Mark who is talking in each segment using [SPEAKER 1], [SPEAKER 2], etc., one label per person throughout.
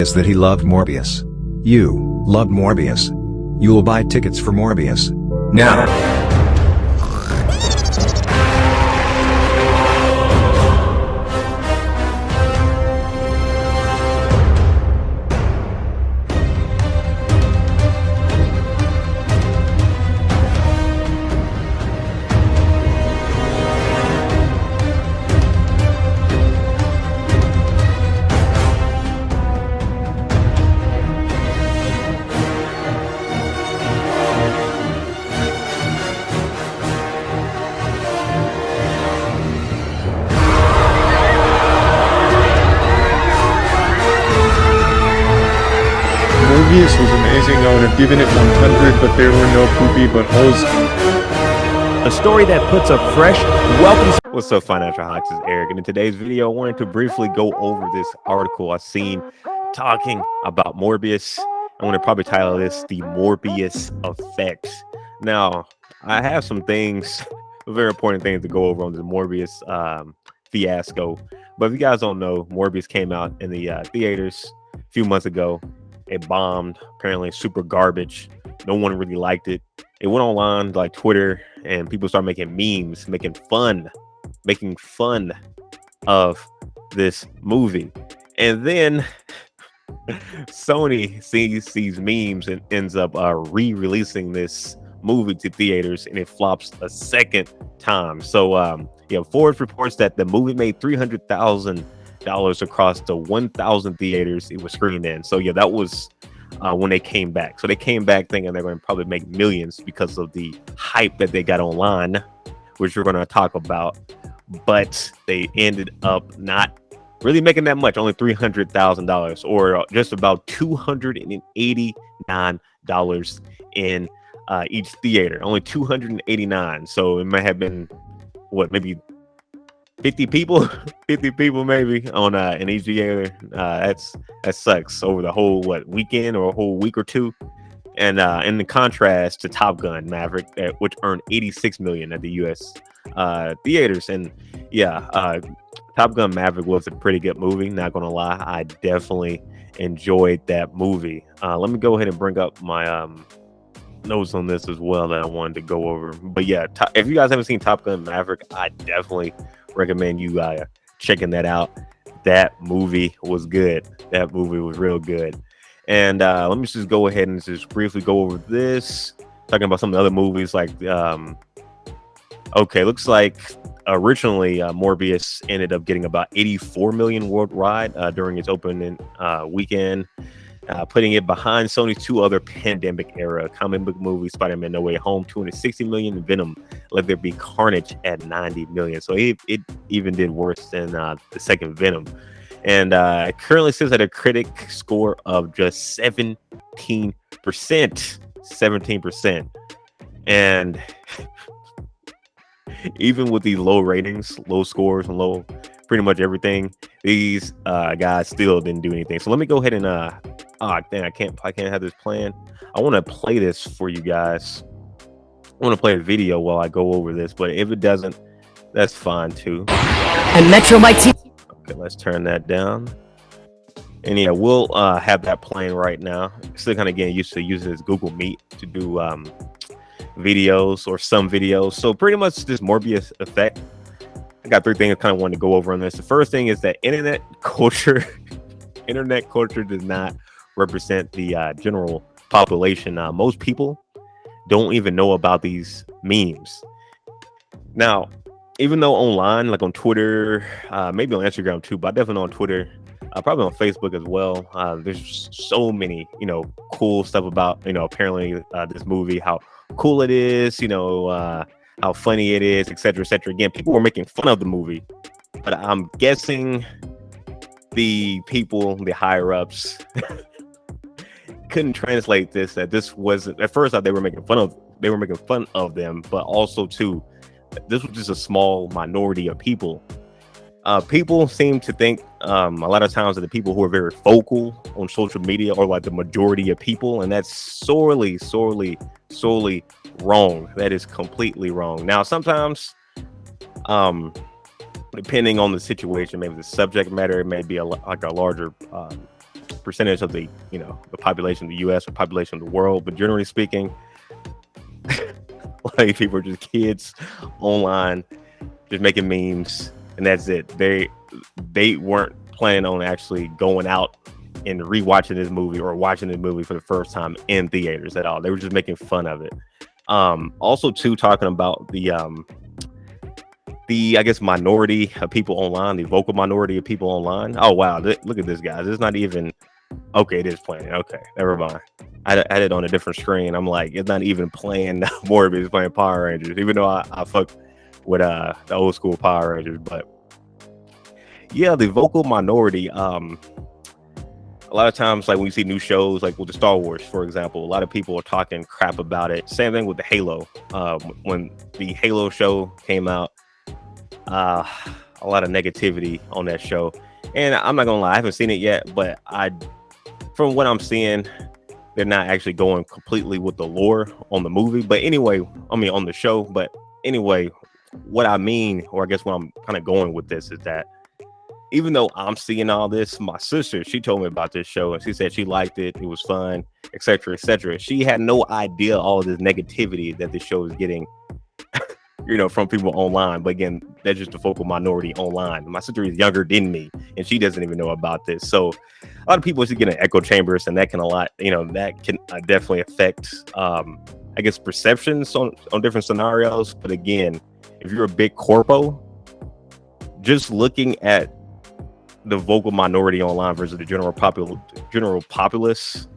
[SPEAKER 1] is that he loved Morbius. You loved Morbius. You'll buy tickets for Morbius now.
[SPEAKER 2] Morbius was amazing. I would have given it 100, but there were no poopy buttholes.
[SPEAKER 3] A story that puts a fresh welcome. What's up, Financial Hawks? It's Eric, and in today's video, I wanted to briefly go over this article I've seen talking about Morbius. I want to probably title this the Morbius Effect. Now, I have some things, very important things to go over on the Morbius fiasco. But if you guys don't know, Morbius came out in the theaters a few months ago. It bombed, apparently super garbage. No one really liked it. It went online like Twitter, and people started making memes, making fun of this movie. And then Sony sees these memes and ends up re-releasing this movie to theaters, and it flops a second time. So Forbes reports that the movie made $300,000 across the 1,000 theaters it was screened in. So yeah, that was when they came back. So they came back thinking they're going to probably make millions because of the hype that they got online, which we're going to talk about. But they ended up not really making that much, only $300,000, or just about $289 in each theater, only 289. So it might have been maybe 50 people maybe on in each theater. That sucks over the whole weekend or a whole week or two. And in the contrast to Top Gun Maverick, which earned $86 million at the US theaters. And Top Gun Maverick was a pretty good movie, not gonna lie. I definitely enjoyed that movie. Let me go ahead and bring up my notes on this as well that I wanted to go over. But yeah, if you guys haven't seen Top Gun Maverick, I definitely recommend you checking that out. That movie was good. That movie was real good. And let me just go ahead and just briefly go over this, talking about some of the other movies. Like looks like originally Morbius ended up getting about 84 million worldwide during its opening weekend, putting it behind Sony's two other pandemic era comic book movies, Spider-Man No Way Home, 260 million, and Venom Let There Be Carnage at 90 million. So it even did worse than the second Venom. And it currently sits at a critic score of just 17%. 17%. And even with these low ratings, low scores, and low pretty much everything, these guys still didn't do anything. So let me go ahead and I can't have this planned. I want to play this for you guys. I want to play a video while I go over this, but if it doesn't, that's fine too.
[SPEAKER 4] And Metro Mike T.
[SPEAKER 3] Okay, let's turn that down. And yeah, we'll have that playing right now. Still kind of getting used to using this Google Meet to do videos, or some videos. So pretty much this Morbius Effect. I got three things I kind of wanted to go over on this. The first thing is that internet culture does not represent the general population. Most people don't even know about these memes. Now, even though online, like on Twitter, maybe on Instagram too, but definitely on Twitter, probably on Facebook as well, there's so many, cool stuff about, apparently this movie, how cool it is, how funny it is, etc., etc. Again, people were making fun of the movie, but I'm guessing the people, the higher ups, couldn't translate this. That this wasn't, at first they were making fun of them, but also too, this was just a small minority of people. People seem to think a lot of times that the people who are very vocal on social media are like the majority of people, and that's sorely wrong. That is completely wrong. Now, sometimes, depending on the situation, maybe the subject matter, it may be like a larger percentage of the the population of the U.S. or population of the world, but generally speaking, like people are just kids online, just making memes, and that's it. They weren't planning on actually going out and rewatching this movie or watching this movie for the first time in theaters at all. They were just making fun of it. Also, too, talking about the I guess minority of people online, the vocal minority of people online. Oh wow, look at this, guys. It's not even okay. It is playing. Okay, never mind. I had it on a different screen. I'm like, it's not even playing Morbius. It's playing Power Rangers, even though I fuck with the old school Power Rangers. But yeah, the vocal minority. A lot of times, like when you see new shows, like with the Star Wars, for example, a lot of people are talking crap about it. Same thing with the Halo. When the Halo show came out, a lot of negativity on that show. And I'm not gonna lie, I haven't seen it yet, but from what I'm seeing, they're not actually going completely with the lore on the movie. But anyway, I mean on the show. But anyway, what I mean, or I guess what I'm kind of going with this is that even though I'm seeing all this, my sister, she told me about this show and she said she liked it. It was fun, etc., etc. She had no idea all of this negativity that this show is getting, from people online. But again, that's just the vocal minority online. My sister is younger than me and she doesn't even know about this. So a lot of people should get in echo chambers, and that can definitely affect, I guess, perceptions on different scenarios. But again, if you're a big corpo, just looking at the vocal minority online versus the general populace,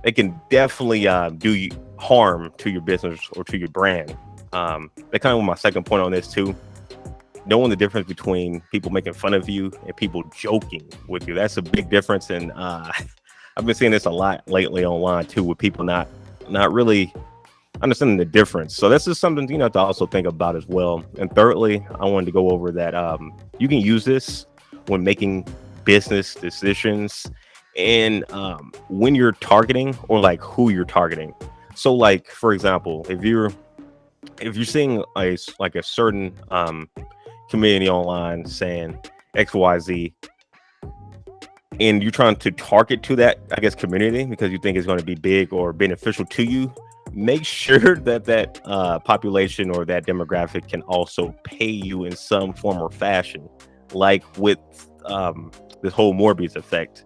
[SPEAKER 3] it can definitely do you harm to your business or to your brand. That kind of was my second point on this too. Knowing the difference between people making fun of you and people joking with you. That's a big difference. And I've been seeing this a lot lately online too, with people not really understanding the difference. So this is something to also think about as well. And thirdly, I wanted to go over that you can use this when making business decisions and when you're targeting, or like who you're targeting. So like, for example, if you're seeing a certain community online saying XYZ, and you're trying to target to that, I guess, community because you think it's going to be big or beneficial to you, make sure that population or that demographic can also pay you in some form or fashion. Like with this whole Morbius Effect,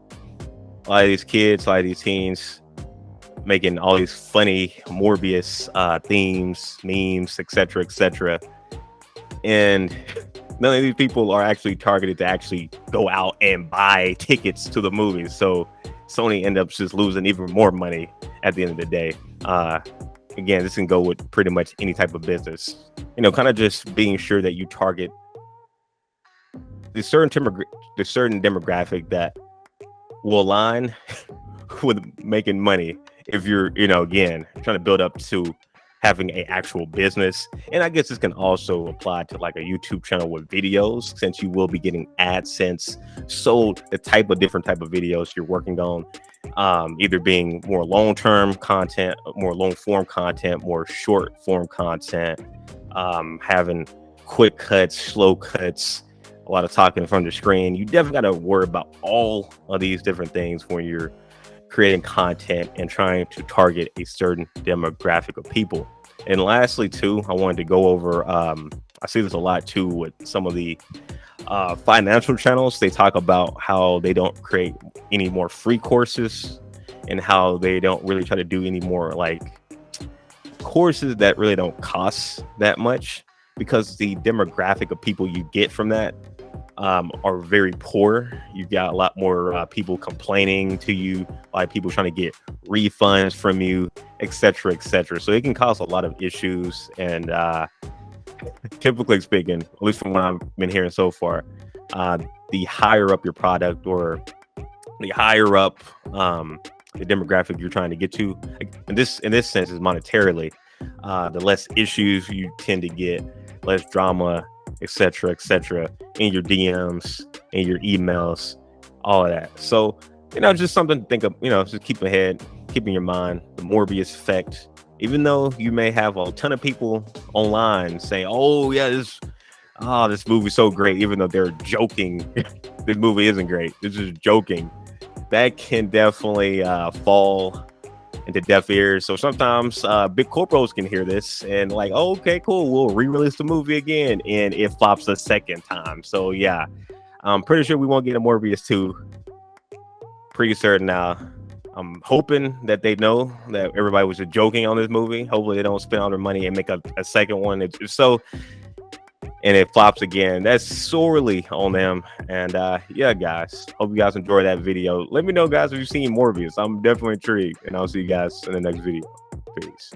[SPEAKER 3] a lot of these kids, a lot of these teens making all these funny Morbius themes, memes, etc., and none of these people are actually targeted to actually go out and buy tickets to the movies. So Sony ends up just losing even more money at the end of the day. Again, this can go with pretty much any type of business. Kind of just being sure that you target the certain demographic that will align with making money. If you're, again, trying to build up to having an actual business. And I guess this can also apply to like a YouTube channel with videos, since you will be getting AdSense. So the different type of videos you're working on, either being more long-term content, more long-form content, more short-form content, having quick cuts, slow cuts, a lot of talking from the screen. You definitely got to worry about all of these different things when you're creating content and trying to target a certain demographic of people. And lastly, too, I wanted to go over, I see this a lot too with some of the financial channels. They talk about how they don't create any more free courses and how they don't really try to do any more like courses that really don't cost that much, because the demographic of people you get from that are very poor. You got a lot more people complaining to you, like people trying to get refunds from you, etc., So it can cause a lot of issues. And typically speaking, at least from what I've been hearing so far, the higher up your product, or the higher up the demographic you're trying to get to, in this sense is monetarily, the less issues you tend to get, less drama, etc., in your DMs, in your emails, all of that. So, just something to think of, just keep in your mind, the Morbius Effect. Even though you may have a ton of people online saying, oh yeah, this movie's so great, even though they're joking, this movie isn't great, this is joking. that can definitely fall into deaf ears. So sometimes big corporations can hear this and like, oh, okay, cool, we'll re-release the movie again, and it flops a second time. So yeah, I'm pretty sure we won't get a Morbius 2. Pretty certain now. I'm hoping that they know that everybody was just joking on this movie. Hopefully they don't spend all their money and make a second one. If so, and it flops again, that's sorely on them. And yeah, guys, hope you guys enjoy that video. Let me know, guys, if you've seen Morbius. I'm definitely intrigued, and I'll see you guys in the next video. Peace.